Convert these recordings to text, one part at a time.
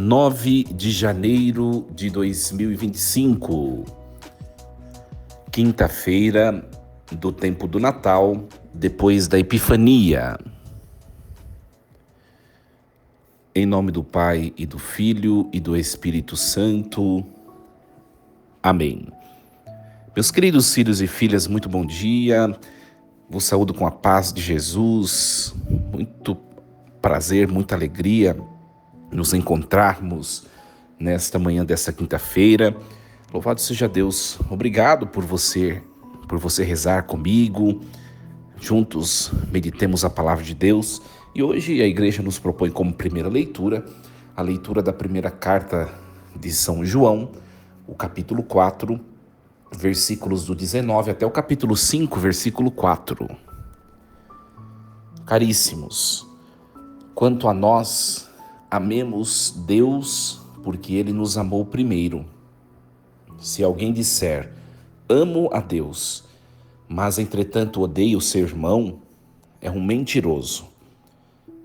9 de janeiro de 2025, quinta-feira do tempo do Natal, depois da Epifania. Em nome do Pai e do Filho e do Espírito Santo. Amém. Meus queridos filhos e filhas, muito bom dia. Vos saúdo com a paz de Jesus. Muito prazer, muita alegria nos encontrarmos nesta manhã desta quinta-feira. Louvado seja Deus. Obrigado por você rezar comigo. Juntos meditemos a palavra de Deus. E hoje a igreja nos propõe como primeira leitura a leitura da primeira carta de São João, o capítulo 4, versículos do 19 até o capítulo 5, versículo 4. Caríssimos, quanto a nós, amemos Deus porque Ele nos amou primeiro. Se alguém disser, amo a Deus, mas entretanto odeia o seu irmão, é um mentiroso.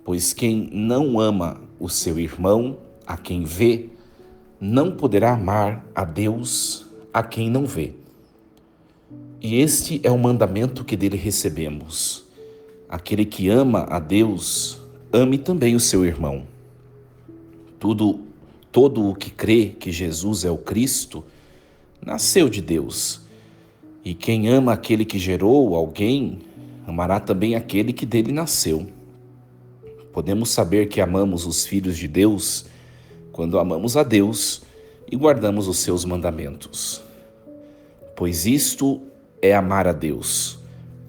Pois quem não ama o seu irmão, a quem vê, não poderá amar a Deus, a quem não vê. E este é o mandamento que dele recebemos. Aquele que ama a Deus, ame também o seu irmão. Todo o que crê que Jesus é o Cristo, nasceu de Deus. E quem ama aquele que gerou alguém, amará também aquele que dele nasceu. Podemos saber que amamos os filhos de Deus quando amamos a Deus e guardamos os seus mandamentos. Pois isto é amar a Deus,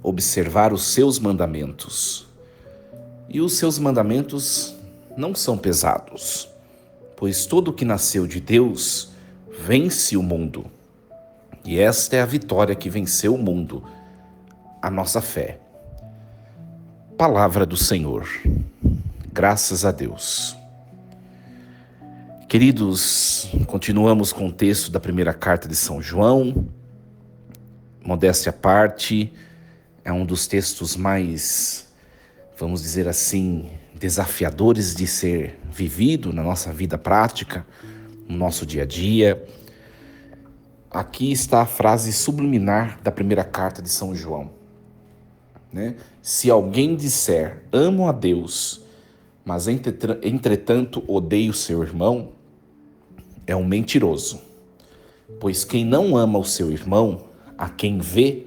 observar os seus mandamentos. E os seus mandamentos não são pesados, pois todo o que nasceu de Deus vence o mundo. E esta é a vitória que venceu o mundo, a nossa fé. Palavra do Senhor. Graças a Deus. Queridos, continuamos com o texto da primeira carta de São João. Modéstia à parte, é um dos textos mais, vamos dizer assim, desafiadores de ser vivido na nossa vida prática, no nosso dia a dia. Aqui está a frase subliminar da primeira carta de São João, né? Se alguém disser, amo a Deus, mas entretanto odeia o seu irmão, é um mentiroso. Pois quem não ama o seu irmão, a quem vê,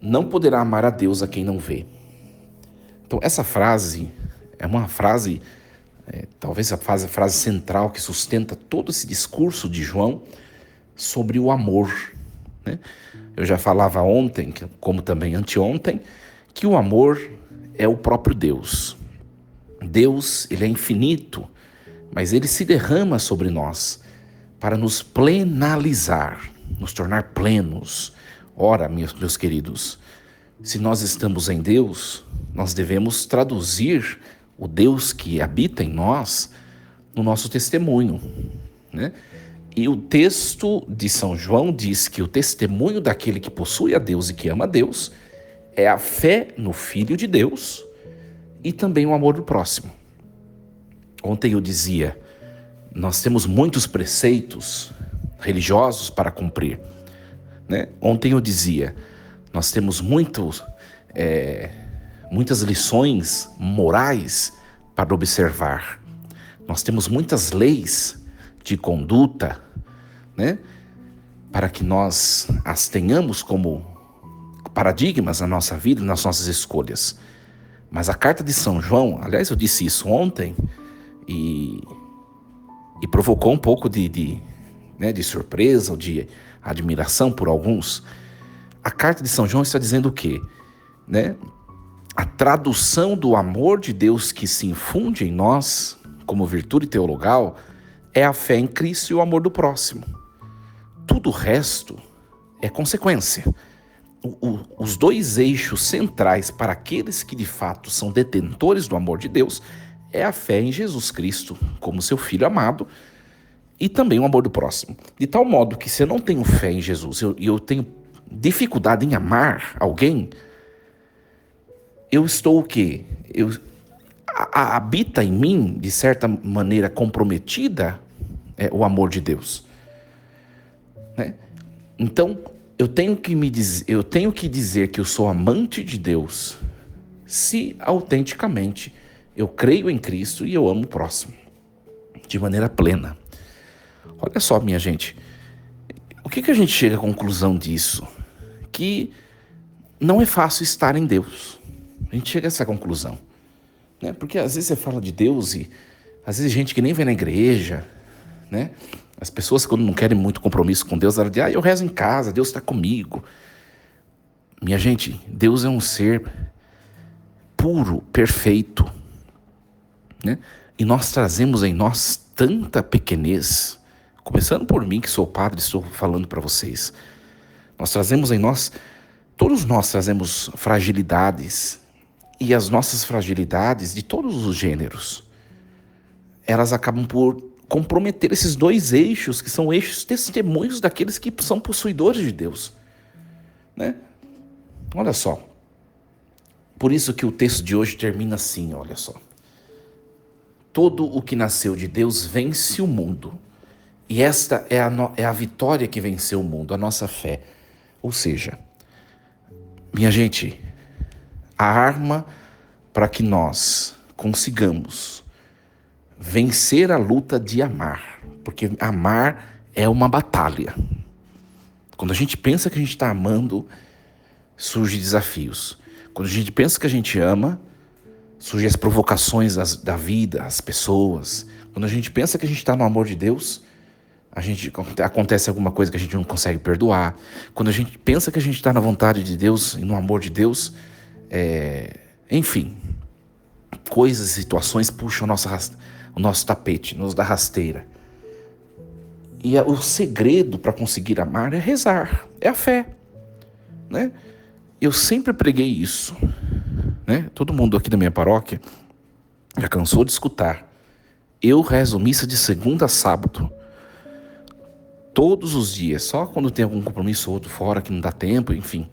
não poderá amar a Deus a quem não vê. Então essa frase é uma frase, talvez a frase central que sustenta todo esse discurso de João sobre o amor, né? Eu já falava ontem, como também anteontem, que o amor é o próprio Deus. Deus, ele é infinito, mas ele se derrama sobre nós para nos plenalizar, nos tornar plenos. Ora, meus queridos, se nós estamos em Deus, nós devemos traduzir o Deus que habita em nós no nosso testemunho, né? E o texto de São João diz que o testemunho daquele que possui a Deus e que ama a Deus é a fé no Filho de Deus e também o amor do próximo. Ontem eu dizia, nós temos muitos preceitos religiosos para cumprir, né? Ontem eu dizia, nós temos muitas lições morais para observar. Nós temos muitas leis de conduta, né? Para que nós as tenhamos como paradigmas na nossa vida e nas nossas escolhas. Mas a carta de São João, aliás, eu disse isso ontem e provocou um pouco de surpresa ou de admiração por alguns. A carta de São João está dizendo o quê? Né? A tradução do amor de Deus que se infunde em nós, como virtude teologal, é a fé em Cristo e o amor do próximo. Tudo o resto é consequência. Os dois eixos centrais para aqueles que de fato são detentores do amor de Deus é a fé em Jesus Cristo como seu Filho amado e também o amor do próximo. De tal modo que se eu não tenho fé em Jesus e eu tenho dificuldade em amar alguém, eu estou o quê? habita em mim, de certa maneira comprometida, o amor de Deus, né? Então, eu tenho que dizer que eu sou amante de Deus se autenticamente eu creio em Cristo e eu amo o próximo de maneira plena. Olha só, minha gente, o que a gente chega à conclusão disso? Que não é fácil estar em Deus. A gente chega a essa conclusão, né? Porque às vezes você fala de Deus e às vezes gente que nem vem na igreja, né? As pessoas, quando não querem muito compromisso com Deus, elas dizem, eu rezo em casa, Deus está comigo. Minha gente, Deus é um ser puro, perfeito, né? E nós trazemos em nós tanta pequenez, começando por mim, que sou padre, estou falando para vocês. Nós trazemos em nós, todos nós trazemos fragilidades, e as nossas fragilidades, de todos os gêneros, elas acabam por comprometer esses dois eixos, que são eixos testemunhos daqueles que são possuidores de Deus, né? Olha só, por isso que o texto de hoje termina assim, olha só. Todo o que nasceu de Deus vence o mundo, e esta é a vitória que venceu o mundo, a nossa fé. Ou seja, minha gente, a arma para que nós consigamos vencer a luta de amar, porque amar é uma batalha. Quando a gente pensa que a gente está amando, surgem desafios. Quando a gente pensa que a gente ama, surgem as provocações da vida, as pessoas. Quando a gente pensa que a gente está no amor de Deus, acontece alguma coisa que a gente não consegue perdoar. Quando a gente pensa que a gente está na vontade de Deus e no amor de Deus, enfim, coisas, situações puxam o nosso tapete, nos dá rasteira. E o segredo para conseguir amar é rezar, é a fé, né? Eu sempre preguei isso, né? Todo mundo aqui da minha paróquia já cansou de escutar. Eu rezo missa de segunda a sábado, todos os dias, só quando tem algum compromisso ou outro fora que não dá tempo, enfim.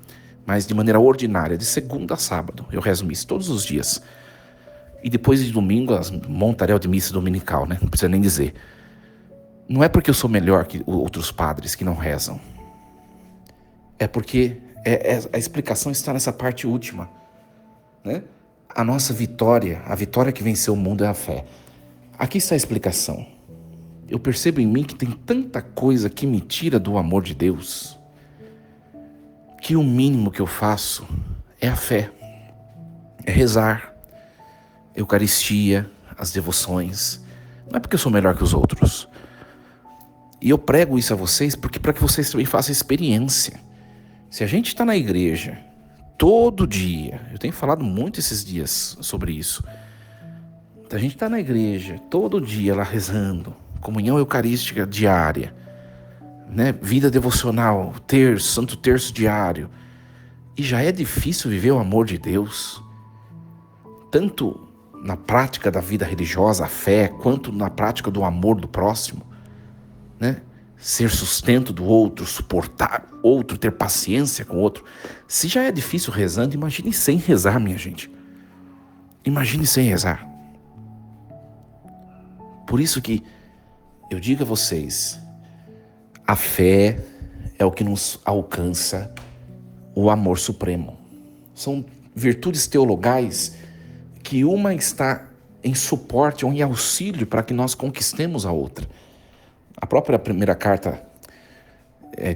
Mas de maneira ordinária, de segunda a sábado, eu rezo missa todos os dias. E depois de domingo, as montaréu de missa dominical, né? Não precisa nem dizer. Não é porque eu sou melhor que outros padres que não rezam. É porque a explicação está nessa parte última, né? A nossa vitória, a vitória que venceu o mundo é a fé. Aqui está a explicação. Eu percebo em mim que tem tanta coisa que me tira do amor de Deus, que o mínimo que eu faço é a fé, é rezar, Eucaristia, as devoções. Não é porque eu sou melhor que os outros. E eu prego isso a vocês porque para que vocês também façam experiência. Se a gente está na igreja todo dia, eu tenho falado muito esses dias sobre isso. A gente está na igreja todo dia lá rezando, comunhão eucarística diária, né? Vida devocional, terço, santo terço diário. E já é difícil viver o amor de Deus, tanto na prática da vida religiosa, a fé, quanto na prática do amor do próximo, né? Ser sustento do outro, suportar outro, ter paciência com o outro. Se já é difícil rezando, imagine sem rezar, minha gente. Imagine sem rezar. Por isso que eu digo a vocês, a fé é o que nos alcança o amor supremo. São virtudes teologais que uma está em suporte ou em auxílio para que nós conquistemos a outra. A própria primeira carta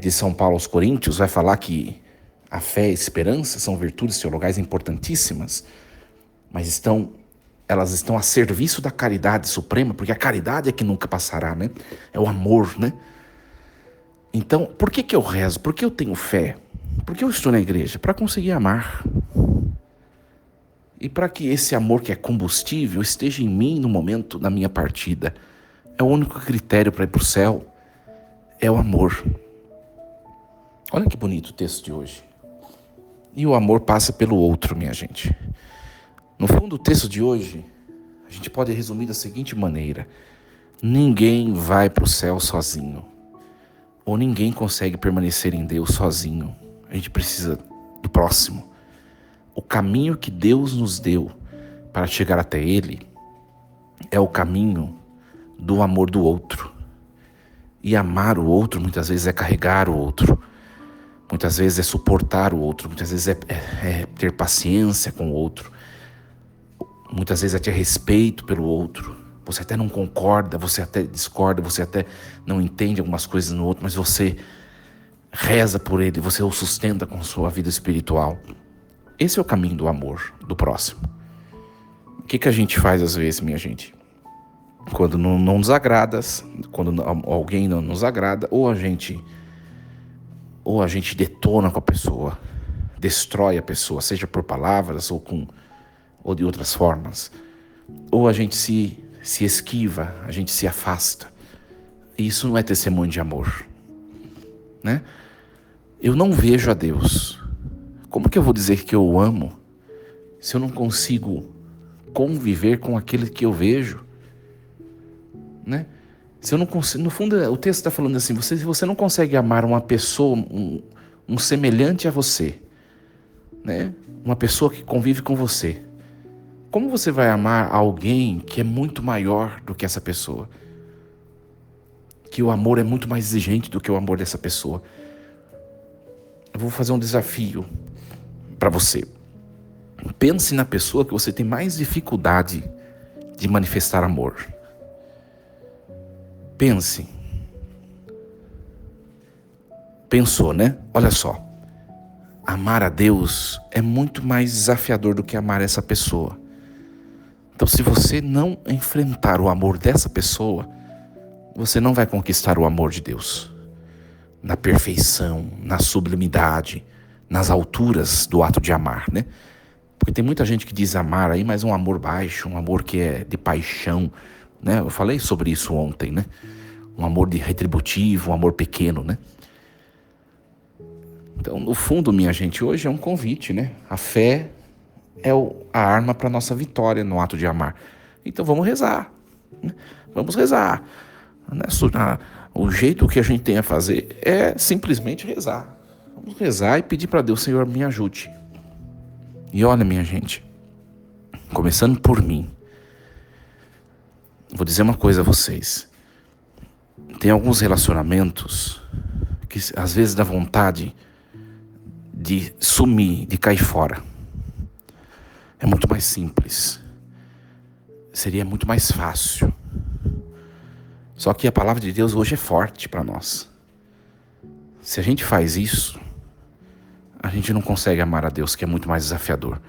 de São Paulo aos Coríntios vai falar que a fé e a esperança são virtudes teologais importantíssimas, mas elas estão a serviço da caridade suprema, porque a caridade é que nunca passará, né? É o amor, né? Então, por que eu rezo? Por que eu tenho fé? Por que eu estou na igreja? Para conseguir amar. E para que esse amor que é combustível esteja em mim no momento da minha partida. É o único critério para ir para o céu. É o amor. Olha que bonito o texto de hoje. E o amor passa pelo outro, minha gente. No fundo, o texto de hoje, a gente pode resumir da seguinte maneira. Ninguém vai para o céu sozinho. Ou ninguém consegue permanecer em Deus sozinho. A gente precisa do próximo. O caminho que Deus nos deu para chegar até Ele é o caminho do amor do outro. E amar o outro muitas vezes é carregar o outro, muitas vezes é suportar o outro, muitas vezes é ter paciência com o outro, muitas vezes é ter respeito pelo outro. Você até não concorda, você até discorda, você até não entende algumas coisas no outro, mas você reza por ele, você o sustenta com sua vida espiritual. Esse é o caminho do amor do próximo. O que a gente faz às vezes, minha gente? Quando não nos agrada, quando alguém não nos agrada, ou a gente detona com a pessoa, destrói a pessoa, seja por palavras ou de outras formas, ou a gente se esquiva, a gente se afasta. E isso não é testemunho de amor, né? Eu não vejo a Deus. Como que eu vou dizer que eu o amo se eu não consigo conviver com aquele que eu vejo? Né? Se eu não consigo, no fundo, o texto está falando assim: se você não consegue amar uma pessoa, um semelhante a você, né? Uma pessoa que convive com você, como você vai amar alguém que é muito maior do que essa pessoa? Que o amor é muito mais exigente do que o amor dessa pessoa. Eu vou fazer um desafio para você. Pense na pessoa que você tem mais dificuldade de manifestar amor. Pense. Pensou, né? Olha só. Amar a Deus é muito mais desafiador do que amar essa pessoa. Então, se você não enfrentar o amor dessa pessoa, você não vai conquistar o amor de Deus. Na perfeição, na sublimidade, nas alturas do ato de amar, né? Porque tem muita gente que diz amar aí, mas um amor baixo, um amor que é de paixão, né? Eu falei sobre isso ontem, né? Um amor de retributivo, um amor pequeno, né? Então, no fundo, minha gente, hoje é um convite, né? A fé é a arma para a nossa vitória no ato de amar. Então vamos rezar, né? Vamos rezar. O jeito que a gente tem a fazer é simplesmente rezar. Vamos rezar e pedir para Deus: Senhor, me ajude. E olha, minha gente, começando por mim, vou dizer uma coisa a vocês. Tem alguns relacionamentos que às vezes dá vontade de sumir, de cair fora. É muito mais simples. Seria muito mais fácil. Só que a palavra de Deus hoje é forte para nós. Se a gente faz isso, a gente não consegue amar a Deus, que é muito mais desafiador.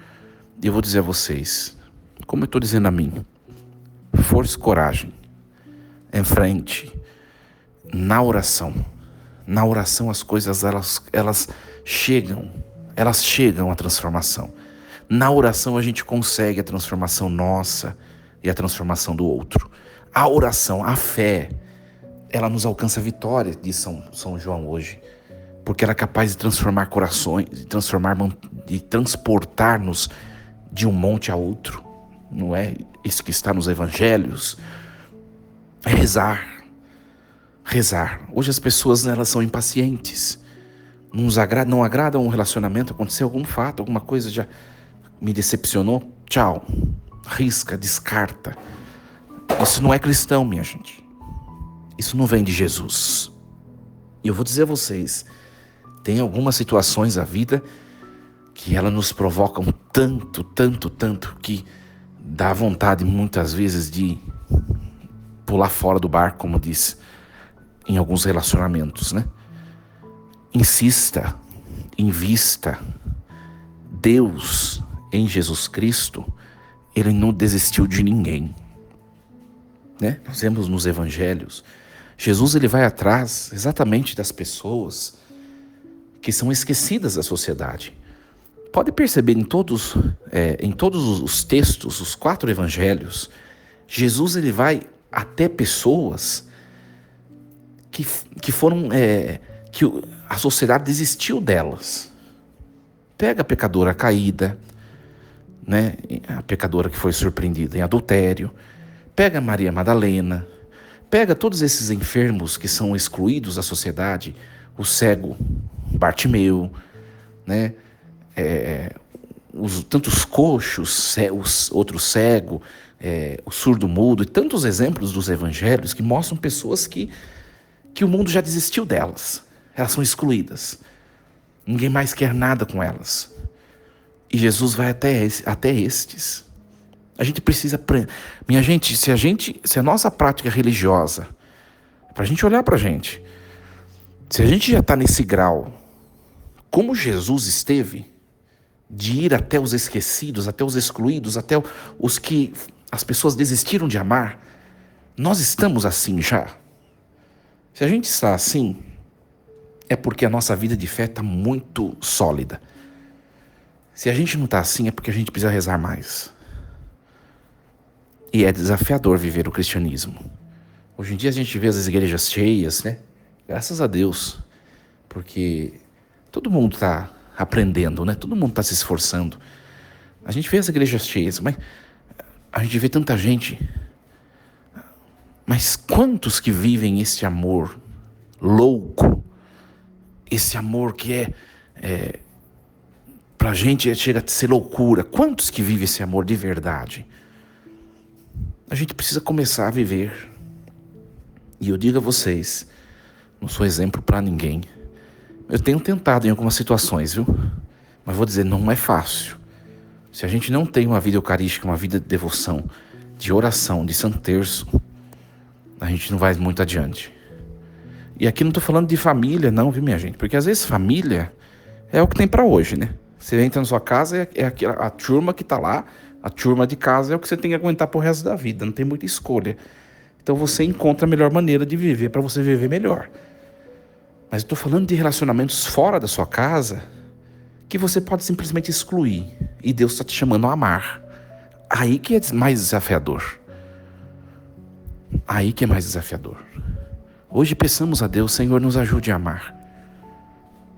E eu vou dizer a vocês, como eu estou dizendo a mim, força e coragem, enfrente. Na oração as coisas elas chegam à transformação. Na oração a gente consegue a transformação nossa e a transformação do outro. A oração, a fé, ela nos alcança a vitória, diz São João hoje, porque ela é capaz de transformar corações, de transportar-nos de um monte a outro. Não é isso que está nos evangelhos? É rezar. Hoje as pessoas, né, elas são impacientes. Não agrada um relacionamento, aconteceu algum fato, alguma coisa já me decepcionou. Tchau. Risca, descarta. Isso não é cristão, minha gente. Isso não vem de Jesus. E eu vou dizer a vocês, tem algumas situações da vida que elas nos provocam tanto, que dá vontade muitas vezes de pular fora do barco, como diz em alguns relacionamentos, né? Insista, invista. Deus, em Jesus Cristo, Ele não desistiu de ninguém, né? Nós vemos nos evangelhos, Jesus ele vai atrás exatamente das pessoas que são esquecidas da sociedade. Pode perceber em todos os textos, os 4 evangelhos, Jesus ele vai até pessoas que foram, que a sociedade desistiu delas. Pega a pecadora caída, né? A pecadora que foi surpreendida em adultério. Pega Maria Madalena. Pega todos esses enfermos que são excluídos da sociedade. O cego Bartimeu, né? tantos coxos, outro cego, o surdo-mudo, e tantos exemplos dos evangelhos que mostram pessoas que o mundo já desistiu delas. Elas são excluídas. Ninguém mais quer nada com elas. E Jesus vai até estes. A gente precisa... Minha gente, se a nossa prática religiosa, para a gente olhar para a gente, se a gente já está nesse grau, como Jesus esteve, de ir até os esquecidos, até os excluídos, até os que as pessoas desistiram de amar, nós estamos assim já. Se a gente está assim, é porque a nossa vida de fé está muito sólida. Se a gente não está assim, é porque a gente precisa rezar mais. E é desafiador viver o cristianismo. Hoje em dia a gente vê as igrejas cheias, né? Graças a Deus. Porque todo mundo está aprendendo, né? Todo mundo está se esforçando. A gente vê as igrejas cheias, mas a gente vê tanta gente. Mas quantos que vivem esse amor louco? Esse amor que pra gente chega a ser loucura. Quantos que vivem esse amor de verdade? A gente precisa começar a viver. E eu digo a vocês, não sou exemplo para ninguém. Eu tenho tentado em algumas situações, viu? Mas vou dizer, não é fácil. Se a gente não tem uma vida eucarística, uma vida de devoção, de oração, de santo terço, a gente não vai muito adiante. E aqui não estou falando de família não, viu minha gente? Porque às vezes família é o que tem para hoje, né? Você entra na sua casa, a turma que está lá, a turma de casa é o que você tem que aguentar pro resto da vida, não tem muita escolha. Então você encontra a melhor maneira de viver para você viver melhor. Mas eu estou falando de relacionamentos fora da sua casa que você pode simplesmente excluir. E Deus está te chamando a amar. Aí que é mais desafiador. Aí que é mais desafiador. Hoje peçamos a Deus, Senhor, nos ajude a amar.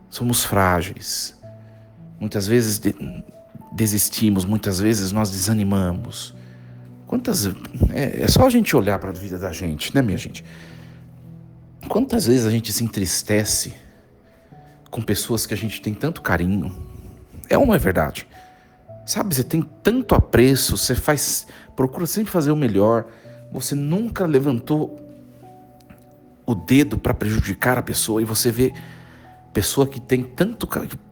Somos frágeis. Muitas vezes desistimos, muitas vezes nós desanimamos. É só a gente olhar para a vida da gente, né, minha gente? Quantas vezes a gente se entristece com pessoas que a gente tem tanto carinho? É ou não é verdade? Sabe, você tem tanto apreço, procura sempre fazer o melhor, você nunca levantou o dedo para prejudicar a pessoa, e você vê pessoa que tem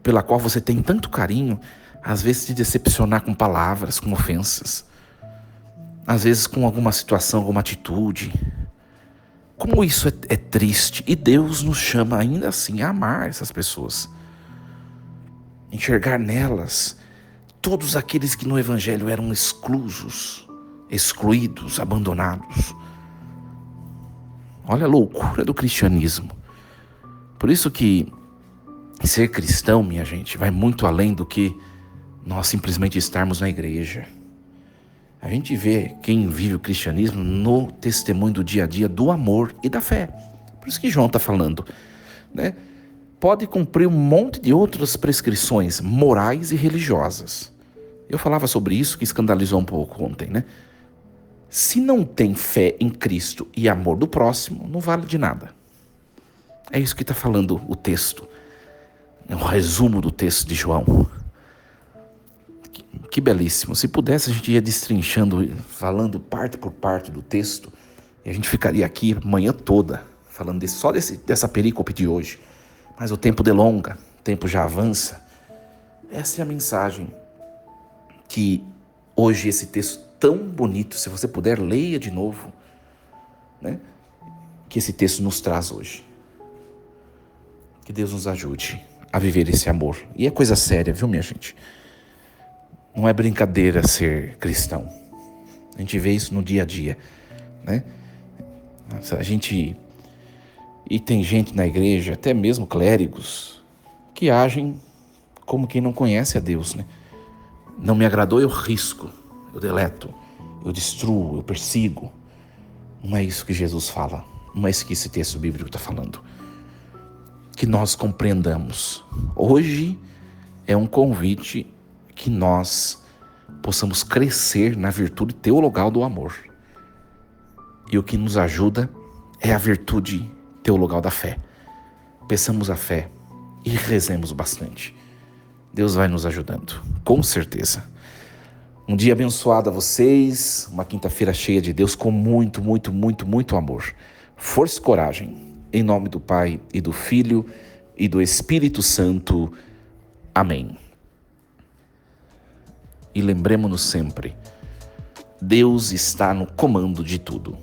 pela qual você tem tanto carinho, às vezes se decepcionar com palavras, com ofensas, às vezes com alguma situação, alguma atitude. Como isso é triste. E Deus nos chama ainda assim a amar essas pessoas, enxergar nelas todos aqueles que no Evangelho eram exclusos, excluídos, abandonados. Olha a loucura do cristianismo. Por isso que ser cristão, minha gente, vai muito além do que nós simplesmente estarmos na igreja. A gente vê quem vive o cristianismo no testemunho do dia a dia do amor e da fé. Por isso que João está falando, né? Pode cumprir um monte de outras prescrições morais e religiosas. Eu falava sobre isso, que escandalizou um pouco ontem, né? Se não tem fé em Cristo e amor do próximo, não vale de nada. É isso que está falando o texto. É um resumo do texto de João. Que belíssimo. Se pudesse, a gente ia destrinchando, falando parte por parte do texto, e a gente ficaria aqui a manhã toda, falando só dessa perícope de hoje. Mas o tempo delonga, o tempo já avança. Essa é a mensagem que hoje esse texto tão bonito, se você puder, leia de novo, né? Que esse texto nos traz hoje. Que Deus nos ajude a viver esse amor. E é coisa séria, viu, minha gente? Não é brincadeira ser cristão. A gente vê isso no dia a dia, né? E tem gente na igreja, até mesmo clérigos, que agem como quem não conhece a Deus, né? Não me agradou, eu risco, eu deleto, eu destruo, eu persigo. Não é isso que Jesus fala. Não é isso que esse texto bíblico está falando. Que nós compreendamos. Hoje é um convite que nós possamos crescer na virtude teologal do amor. E o que nos ajuda é a virtude teologal da fé. Peçamos a fé e rezemos bastante. Deus vai nos ajudando, com certeza. Um dia abençoado a vocês, uma quinta-feira cheia de Deus com muito, muito, muito, muito amor. Força e coragem. Em nome do Pai e do Filho e do Espírito Santo. Amém. E lembremos-nos sempre, Deus está no comando de tudo.